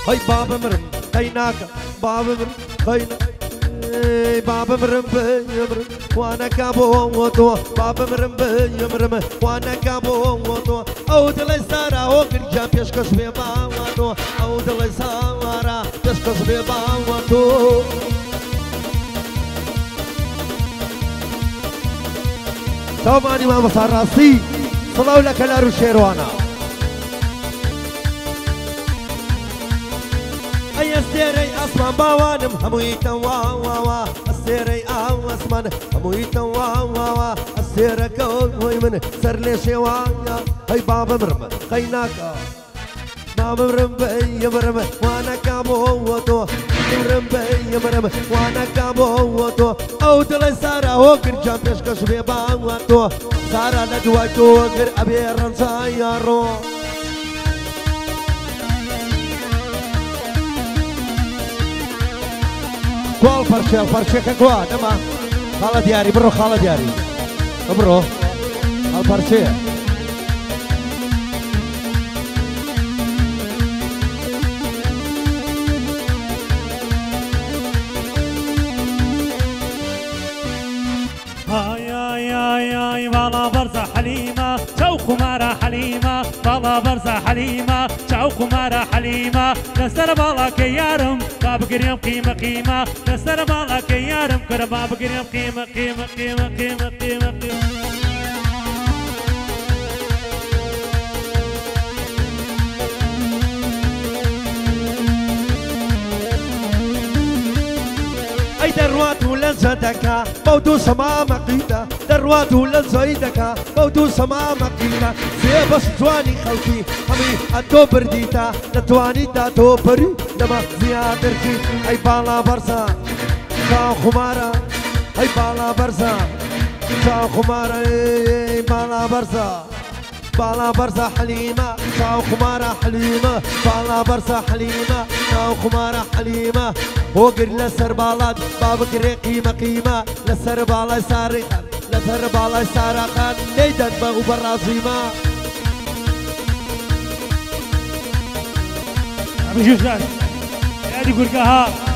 هاي بابا مرم هيناك بابا مرم هيناك بابا مرم بيمرم وانا كابو وطو بابا مرم بيمرم وانا كابو وطو او دلي سارا وقر جاب يشكش بيبا وطو او دلي سارا يشكش بيبا وطو طبعا ما بصار راسي صلوا لك الارو شيروانا اي السيري اسمان باوانم همويتا وا وا وا السيري اسمان همويتا وا وا وا السيري كوي من سر لي شوايا هاي بابا مرم خيناكا بابا مرم بي مرم وانا كابو وطو مرم بي مرم وانا كابو وطو او دلي سارا وقر جاب يشكش بيبا وطو سارا ندويتو وقر ابي رنسا يارو كوال فرشة كوا نما خالة دياري برو خالة دياري برو الفرشة هاي والله برزة حليمة شوق مرة حليمة والله برزة حليمة شوق مرة حليمة لسر بالله كيارم باب قريم قيمة قيمة لسر بالله كيارم كر باب قريم قيمة قيمة قيمة قيمة قيمة قيمة اي دروات ولا زدكا بودو سما مقيدة دروات ولا زيدكا بودو سما مقيدة في بس تواني خلقي همي اتو برديتا نتواني تاتو بري لما زيادرتي اي بالا برزا شاو خمارا اي بالا برزا شاو خمارا اي بالا برزا بالا برزة حليمة شاو خمارة حليمة بالا برزة حليمة شاو خمارة حليمة وقر لسر بالات بابك قيمة قيمة لسر بالا ساري لسر بالا سارا خان نيدن بغو برازيمة أبي شوف زاد يا دي قرقها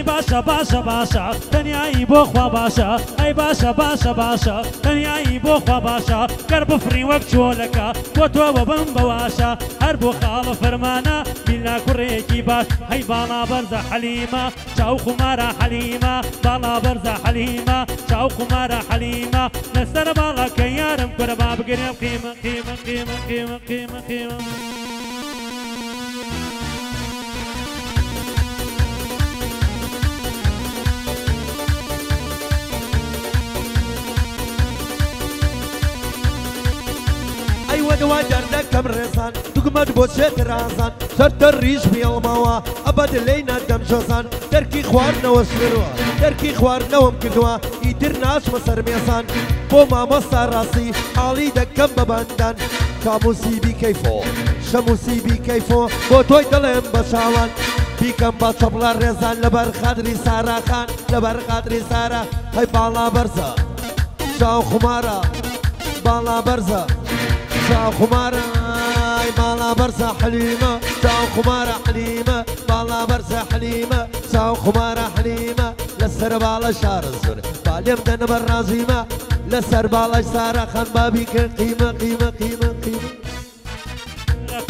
باشا باشا باشا دنياي بوخوا باشا اي باشا باشا باشا دنياي بوخوا باشا قرب فري وقتولك وتو وبن بواشا هربو خال فرمانا بلا كريكي باش هي بالا برزة حليمة شاو خمارة حليمة بالا برزة حليمة شاو خمارة حليمة نستر بالا كيارم كرباب قريم قيمة قيمة قيمة قيمة قيمة قيمة ودواجر دكم رزان دقمت بوشت رازان سرت الريش في الموا أبد لينا دم جوزان تركي خوارنا وشمروا تركي خوارنا ومكدوا يدرناش مصر ميسان بوما مصر راسي حالي دكم ببندان كاموسي بي كيفو شموسي بي كيفو بوتوي دلهم بشاوان بيكم بطبلا رزان لبر خدري سارا خان لبر خدري سارا هاي بالا برزا شاو خمارا بالا برزا شاو خمارة بالا برزة حليمة شاو خمارة حليمة بالا برزة حليمة شاو خمارة حليمة لسر بالا شار الزون باليم دن برازيمة لسر بالا سارة خان بابي قيمة قيمة قيمة قيمة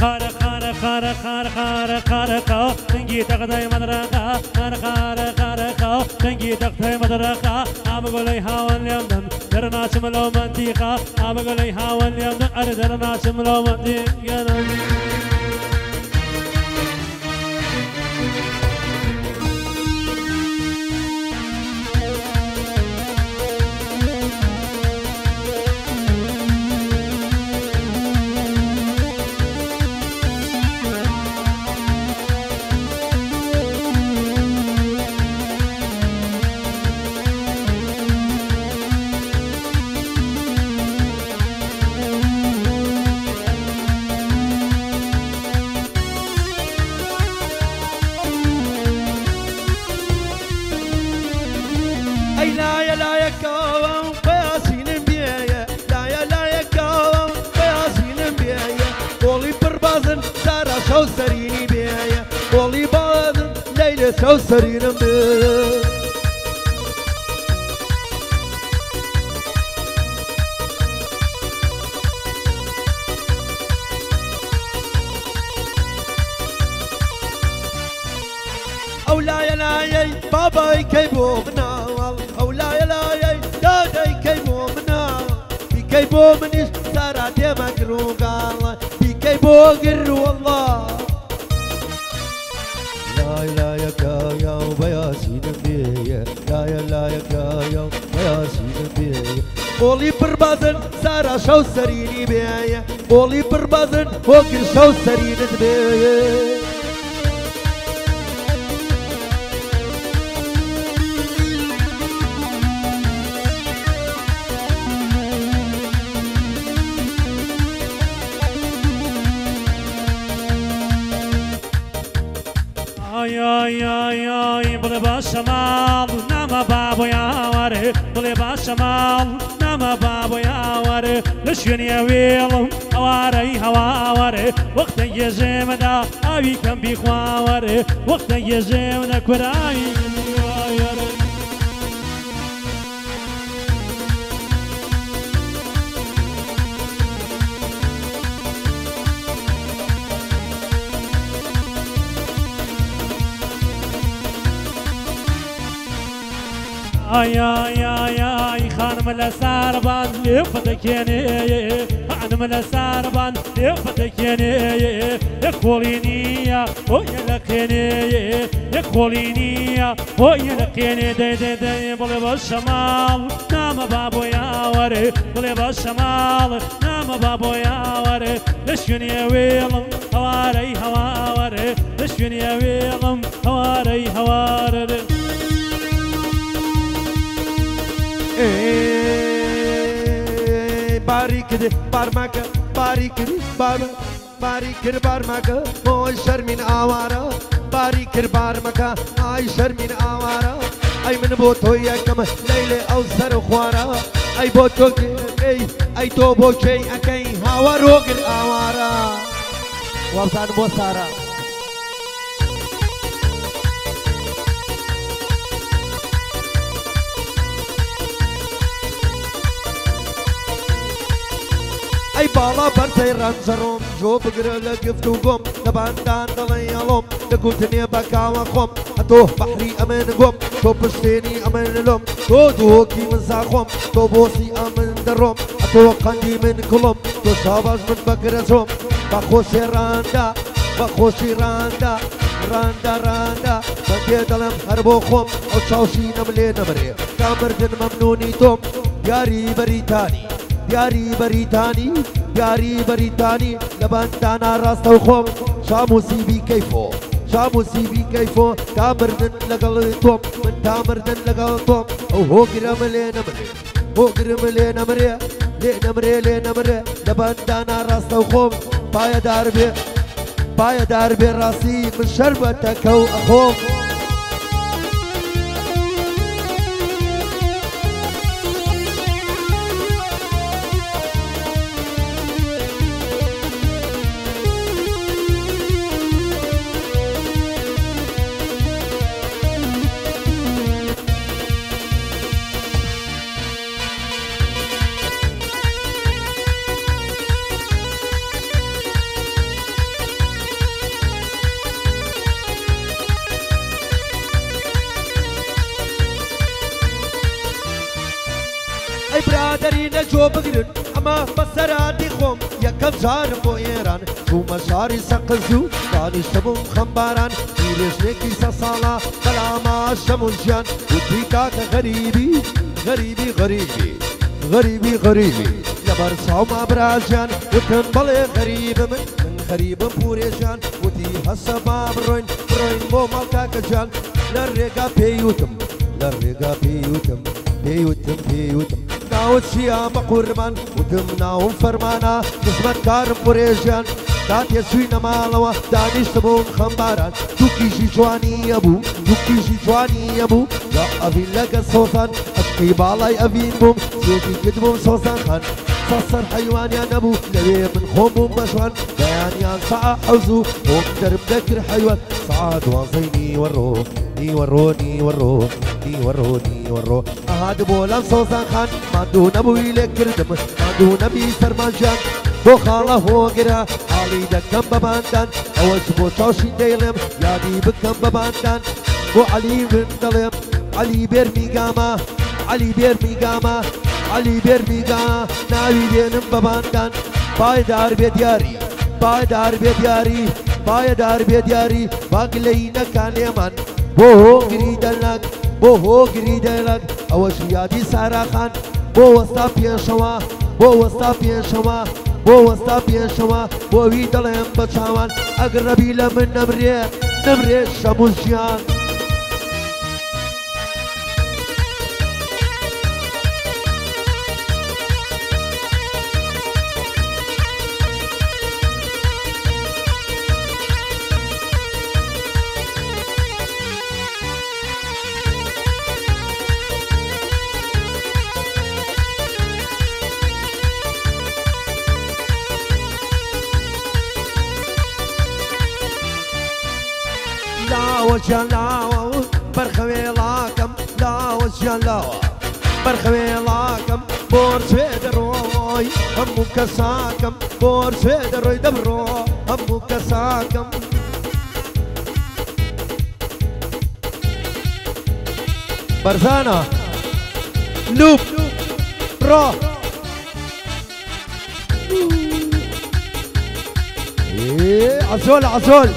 خارق خارق خارق خارق خارق خارق تنجي تقضي مدرقة خارق خارق خارق تنجي تقضي مدرقة أبغى هاون اليوم درنا شملو منطقة أبغى هاون اليوم أردنا شملو منطقة لا لا يكاوم بياسين بيايا لا يكاوم بياسين بيايا قولي بربازن سارة شو سريني بيايا قولي بازن ليلة شو سريني بيايا أو لا يا بابا يكيبو منال أو لا يا دادا يكيبو منال بيكيبو منيش سارة ديما قروقال بيكيبو قرو والله لا يا كايا وبياسين بيا لا يا كايا وبياسين بيا قولي بربازن سارة شو سريني بيا قولي بربازن وقر شو سريني بيا ay bule başamal nama babo yavare bule başamal nama babo yavare lışın yavilum havare وقت يجمدا أبي كم بخواره وقت يجمدا كراي ay خانم لساربان لفتكيني خانم لساربان لفتكيني يقوليني ويلقيني دي بلي بالشمال نام بابو ياوري بلي بالشمال نام بابو ياوري لشكن يويلم هواري لشكن يويلم هواري باریکر بارماکه باریکر بارماکه موی شرمین آوارا باریکر بارماکه آی شرمین آوارا ای من بو تو یکم لیله او سر خوارا ای بو تو ای تو بو چی اکی هوا روگر آوارا وابزان بو سارا أي بالا برتي رنجروم جو بقرا لقفت وقوم لباندان دلي يلوم لقوتني بكا وخوم أتوه بحري أمن قوم تو بشتيني أمن لوم تو دوكي من زاخوم تو بوسي أمن دروم أتوه قندي من كلوم تو شاباز من بقرا زوم بخوشي راندا بندي دلم هربو خوم أو شاوشي نملي نمري كامردن ممنوني توم ياري بريتاني لبندانا راستو خوم شاموسي بي كيفو تامردن لقل توم من تامردن لقل توم او هو قرم لي نمري لبندانا راستو خوم بايا داربي راسي من شربتك او اخوم أي برادري نجو بقرن أما بسراتي خوم يكم جار بو إيران شو مشاري سقزو داني شبم خمباران إيرش نكي سصالا كلاما شمونجيان وتيكاك غريبي لبر صوما براجان وتنبلي غريب من غريب بوريجان وتي هسبا بروين بو مالكاك جان لرقا بيوتم ناوت شيا بقرمان وتمناهم فرمانا نسمت كارم بريجان دات يسوي نمالوا دانش تبون خمباران دوكي جي جواني ابو يا ابي لقى صوتان باقي باڵای ئەڤین بووم سێتی کرد بووم سۆزان خان سەسەر حەیوانیان نەبوو لەوێ من خۆم بووم بەشوان بەیانیان سەعە حەوزوو بۆم دەرم دەکرد حەیوان سەعە دوانزەی نیوەڕۆ نیوەڕۆ نیوەڕۆ نیوەڕۆ نیوەڕۆ ئەهات بۆ لەم سۆزان خان ماندوو نەبووی لێ کردم ماندوو نەبی سەرمانجان بۆ خاڵە هۆگرە حاڵی دەکەم بەباندان ئەوەش بۆ چاوشی دەیڵێم یادی بکەم بەباندان بۆ عەلی من دەڵێم عەلی بێرمیگامە عەلی بێرمیگامە عەلی بێرمیگا ناوی دێنم بەباندان پایدار بێ دیاری پایدار بێ دیاری پایدار بێ دیاری باگلەی نەکانێمان بۆ هۆگری دەلنەک بۆ هۆگری دەلەک ئەوەش یادی ساراخان بۆ وەستا پێشەوە بۆ وەستا پێشەوە بۆ وەستا پێشەوە بۆوی دەڵێم بە چاوان ئەگەر ڕەبی لە من نەمرێ نەمرێ شەمو ژیان لاوەجیان لاوە بەرخەوێڵاکەم لاوەجیان لاوە بەرخەوێڵاکەم بۆر سوێ دەڕۆی هەموو کەساکەم بۆر سوێ دەڕۆی دەبڕۆ هەموو کەساکەم بەرزانە لوب ڕۆ عزۆل عزۆل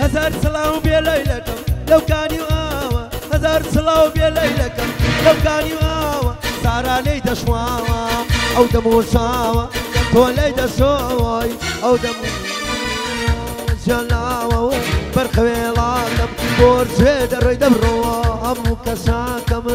هزار سلاو بێ لەیلەکەم لەو کانی ئاوە هزار سلاو بێ لەیلەکەم لەو کانی ئاوە سارا لێی دەشواوە ئەو دەمۆچاوە تۆ لێی دەشۆی ئەو دەمۆژەلاوە بەرخەوێڵاکەم بۆر سوێ دەڕۆی دەبڕەوە هەموو کەساکەم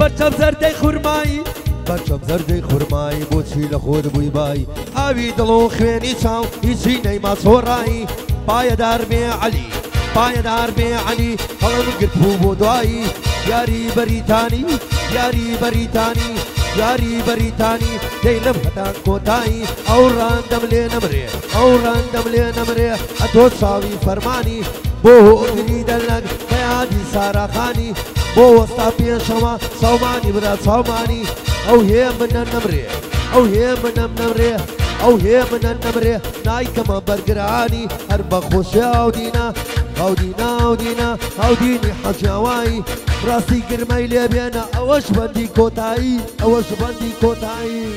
بەرچەم زەردەی خوورمایی بەرچەم زەردەی خوورمایی بۆچی لە خۆت بووی بای ئاوی دڵ و خوێنی چاو هیچی نەیما چۆڕایی پایەدار بێ عەلی پایەدار بێ عەلی هەڵم گرت بوو بۆ دوایی یاری بەریتانی یاری بەریتانی یاری بەریتانی دەی لەم هەتان کۆتایی ئەو ڕاندەم لێ نەمرێ ئەو ڕاندەم لێ نەمرێ ئەتۆ چاوی فەرمانی بۆ هۆگری دەلنەک بەیادی ساراخانی بۆ وەستا پێشەوە ساومانی برا چاومانی ئەو هێ منە نەمرێ ئەو هێ منەم نەمرێ ئەو هێ منە نەمرێ نایکەمە بەرگرانی هەر بە خۆشی ئاودینە ئاودینە ئاودینە ئاودینی حەجاوایی ڕاستی گرمەی لێ بێنە ئەوەش بەندی کۆتایی ئەوەش بەندی کۆتایی